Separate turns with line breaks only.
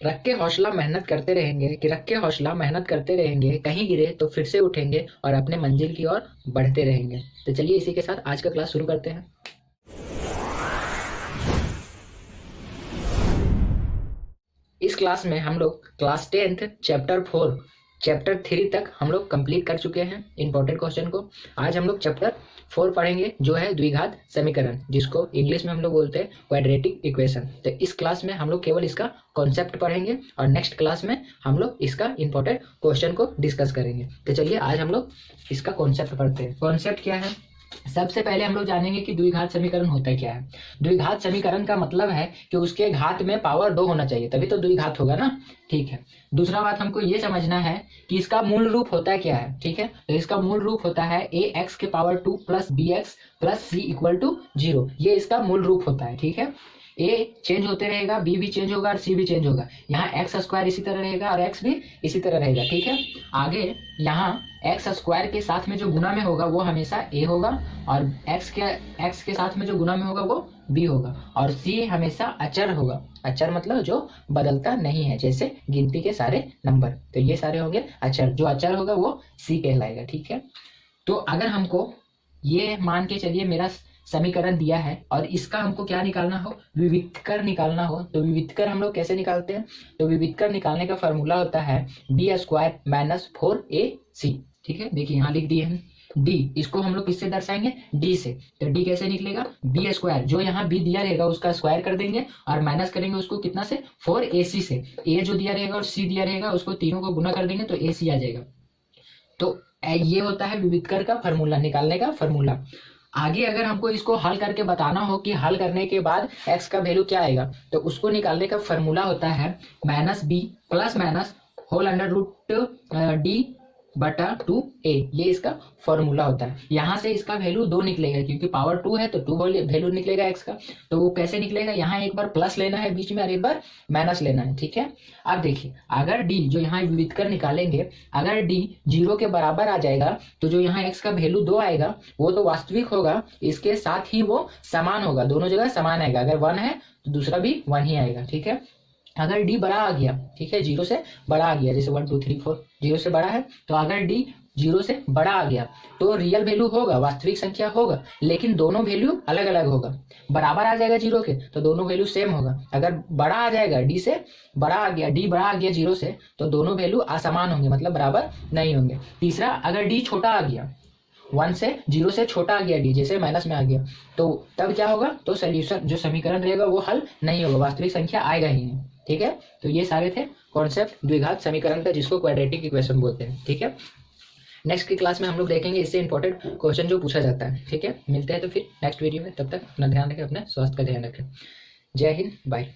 रख के हौसला मेहनत करते रहेंगे कि रख के हौसला मेहनत करते रहेंगे, कहीं गिरे तो फिर से उठेंगे और अपने मंजिल की ओर बढ़ते रहेंगे। तो चलिए इसी के साथ आज का क्लास शुरू करते हैं। इस क्लास में हम लोग क्लास 10th चैप्टर 3 तक हम लोग कंप्लीट कर चुके हैं इंपॉर्टेंट क्वेश्चन को। आज हम लोग चैप्टर 4 पढ़ेंगे जो है द्विघात समीकरण, जिसको इंग्लिश में हम लोग बोलते हैं क्वाड्रेटिक इक्वेशन। तो इस क्लास में हम लोग केवल इसका कॉन्सेप्ट पढ़ेंगे और नेक्स्ट क्लास में हम लोग इसका इंपॉर्टेंट क्वेश्चन को डिस्कस करेंगे। तो चलिए आज हम लोग इसका कॉन्सेप्ट पढ़ते हैं। कॉन्सेप्ट क्या है? सबसे पहले हम लोग जानेंगे कि द्विघात समीकरण होता क्या है। द्विघात समीकरण का मतलब है कि उसके घात में पावर 2 होना चाहिए, तभी तो द्विघात होगा ना। ठीक है। दूसरा बात हमको ये समझना है कि इसका मूल रूप होता क्या है। ठीक है, तो इसका मूल रूप होता है ax⁴ plus bx plus c equal to 0। ये इसका मूल रूप होता है। ठीक है, ए चेंज होते रहेगा, बी भी चेंज होगा और सी भी चेंज होगा। यहाँ एक्स² इसी तरह रहेगा और एक्स भी इसी तरह रहेगा। ठीक है, आगे यहाँ x² के साथ में जो गुना में होगा वो हमेशा a होगा और x के साथ में जो गुना में होगा वो b होगा और c हमेशा अचर होगा। अचर मतलब जो बदलता नहीं है, जैसे गिनती के सारे नंबर। तो ये सारे होंगे अचर, जो अचर होगा वो c कहलाएगा। ठीक है, तो अगर हमको ये मान के चलिए मेरा समीकरण दिया है और इसका हमको क्या निकालना हो, विविधकर निकालना हो, तो विविधकर हम लोग कैसे निकालते हैं? तो विविधकर निकालने का फॉर्मूला होता है b² माइनस 4ac। ठीक है, देखिए यहाँ लिख दिए हैं d, इसको हम लोग किससे दर्शाएंगे? d से। तो d कैसे निकलेगा? b², जो यहाँ b दिया रहेगा उसका स्क्वायर कर देंगे और माइनस करेंगे उसको कितना से? 4ac से। a जो दिया रहेगा और c दिया रहेगा उसको तीनों को गुना कर देंगे तो ac आ जाएगा। तो ये होता है विविधकर का फॉर्मूला, निकालने का फॉर्मूला। आगे अगर हमको इसको हल करके बताना हो कि हल करने के बाद x का वैल्यू क्या आएगा, तो उसको निकालने का फॉर्मूला होता है -b plus minus whole under root d/2a। ये इसका फॉर्मूला होता है। यहाँ से इसका वैल्यू 2 निकलेगा क्योंकि पावर 2 है तो 2 वैल्यू निकलेगा x का। तो वो कैसे निकलेगा? यहाँ एक बार प्लस लेना है बीच में और एक बार माइनस लेना है। ठीक है, अब देखिए अगर d जो यहाँ विविधकर निकालेंगे, अगर d 0 के बराबर आ जाएगा तो जो यहाँ x का वैल्यू 2 आएगा वो तो वास्तविक होगा, इसके साथ ही वो समान होगा, दोनों जगह समान आएगा। अगर 1 है तो दूसरा भी 1 ही आएगा। ठीक है, अगर d बड़ा आ गया, ठीक है, 0 से बड़ा आ गया, जैसे 1 2 3 4 0 से बड़ा है, तो अगर d 0 से बड़ा आ गया तो रियल वैल्यू होगा, वास्तविक संख्या होगा, लेकिन दोनों वैल्यू अलग अलग होगा। बराबर आ जाएगा 0 के तो दोनों वैल्यू सेम होगा। अगर बड़ा आ जाएगा, d से बड़ा आ गया, d बड़ा आ गया 0 से, तो दोनों वैल्यू असमान होंगे, मतलब बराबर नहीं होंगे। तीसरा, अगर d छोटा आ गया, 1 से 0 से छोटा आ गया d, जैसे माइनस में आ गया, तो तब क्या होगा? तो सोल्यूशन जो समीकरण रहेगा वो हल नहीं होगा, वास्तविक संख्या आएगा ही नहीं। ठीक है, तो ये सारे थे कॉन्सेप्ट द्विघात समीकरण का, जिसको क्वाड्रेटिक इक्वेशन बोलते हैं। ठीक है, नेक्स्ट की क्लास में हम लोग देखेंगे इससे इंपॉर्टेंट क्वेश्चन जो पूछा जाता है। ठीक है, मिलते हैं तो फिर नेक्स्ट वीडियो में। तब तक अपना ध्यान रखें, अपने स्वास्थ्य का ध्यान रखें। जय हिंद, बाय।